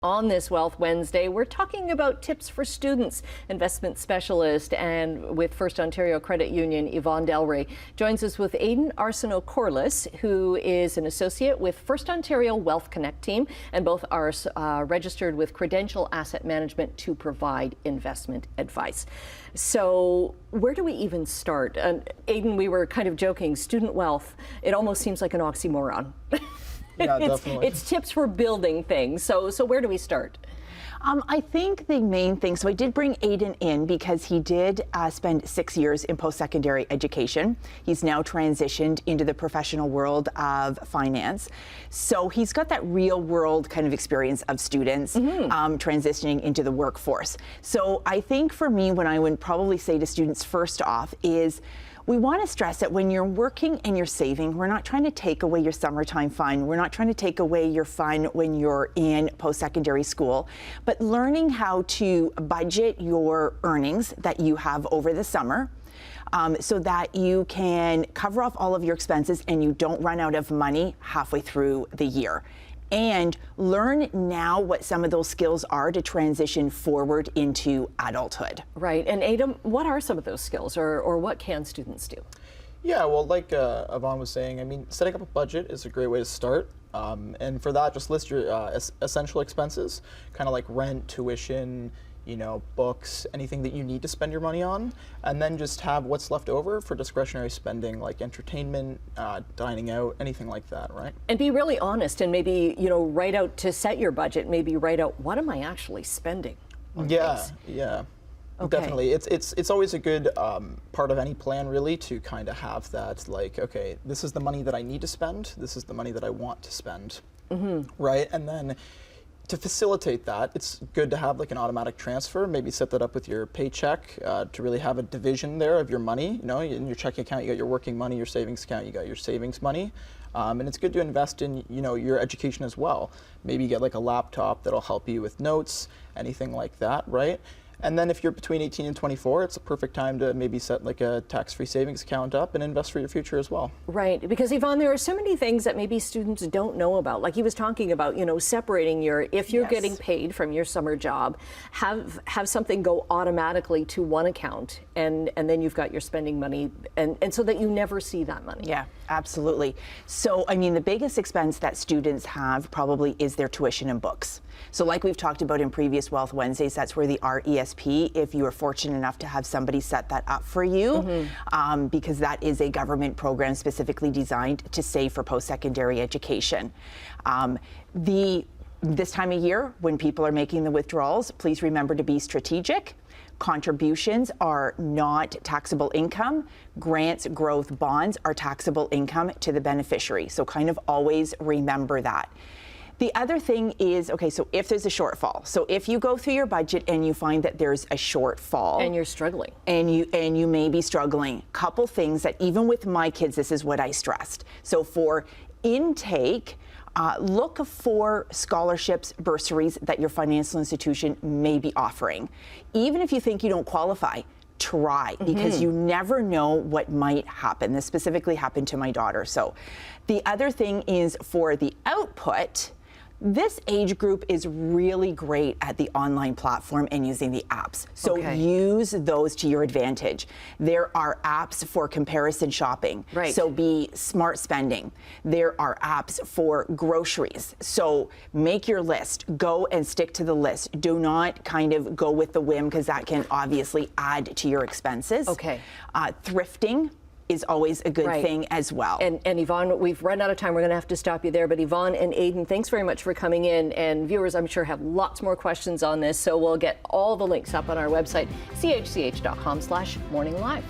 On this Wealth Wednesday, we're talking about tips for students. Investment specialist and with First Ontario Credit Union, Yvonne Delray, joins us with Aidan Arsenault-Corliss, who is an associate with First Ontario Wealth Connect team, and both are registered with Credential Asset Management to provide investment advice. So where do we even start? Aidan, we were kind of joking, student wealth, it almost seems like an oxymoron. Yeah, definitely. It's tips for building things. So where do we start? I think the main thing, so I did bring Aidan in because he did spend 6 years in post-secondary education. He's now transitioned into the professional world of finance. So he's got that real world kind of experience of students transitioning into the workforce. So I think for me, what I would probably say to students first off is, we want to stress that when you're working and you're saving, we're not trying to take away your summertime fun. We're not trying to take away your fun when you're in post-secondary school, but learning how to budget your earnings that you have over the summer so that you can cover off all of your expenses and you don't run out of money halfway through the year. And learn now what some of those skills are to transition forward into adulthood. Right. And Aidan, what are some of those skills, or what can students do? Yeah, well, like Yvonne was saying, I mean, setting up a budget is a great way to start. And for that, just list your essential expenses, kind of like rent, tuition, books, anything that you need to spend your money on, and then just have what's left over for discretionary spending, like entertainment, dining out, anything like that, right? And be really honest and maybe, write out, to set your budget, maybe write out, what am I actually spending on things? Yeah. Okay. Definitely. It's always a good part of any plan, really, to kind of have that, like, okay, this is the money that I need to spend, this is the money that I want to spend, right? And then to facilitate that, it's good to have like an automatic transfer, maybe set that up with your paycheck to really have a division there of your money. In your checking account, you got your working money, your savings account, you got your savings money. And it's good to invest in, your education as well. Maybe get like a laptop that'll help you with notes, anything like that, right? And then if you're between 18 and 24, it's a perfect time to maybe set like a tax-free savings account up and invest for your future as well. Right, because Yvonne, there are so many things that maybe students don't know about. Like he was talking about, separating if you're getting paid from your summer job, have something go automatically to one account, and then you've got your spending money, and so that you never see that money. Yeah, absolutely. So, I mean, the biggest expense that students have probably is their tuition and books. So like we've talked about in previous Wealth Wednesdays, that's where the RESP, if you are fortunate enough to have somebody set that up for you, because that is a government program specifically designed to save for post-secondary education. This time of year, when people are making the withdrawals, please remember to be strategic. Contributions are not taxable income. Grants, growth, bonds are taxable income to the beneficiary. So kind of always remember that. The other thing is, okay, so if there's a shortfall, so if you go through your budget and you find that there's a shortfall. And you're struggling. And you may be struggling. Couple things that even with my kids, this is what I stressed. So for intake, look for scholarships, bursaries that your financial institution may be offering. Even if you think you don't qualify, try, because you never know what might happen. This specifically happened to my daughter. So the other thing is for the output, this age group is really great at the online platform and using the apps. So use those to your advantage. There are apps for comparison shopping. Right. So be smart spending. There are apps for groceries. So make your list. Go and stick to the list. Do not kind of go with the whim, because that can obviously add to your expenses. Okay. Thrifting is always a good thing as well. And Yvonne, we've run out of time. We're going to have to stop you there. But Yvonne and Aidan, thanks very much for coming in. And viewers, I'm sure, have lots more questions on this. So we'll get all the links up on our website, chch.com/morninglive.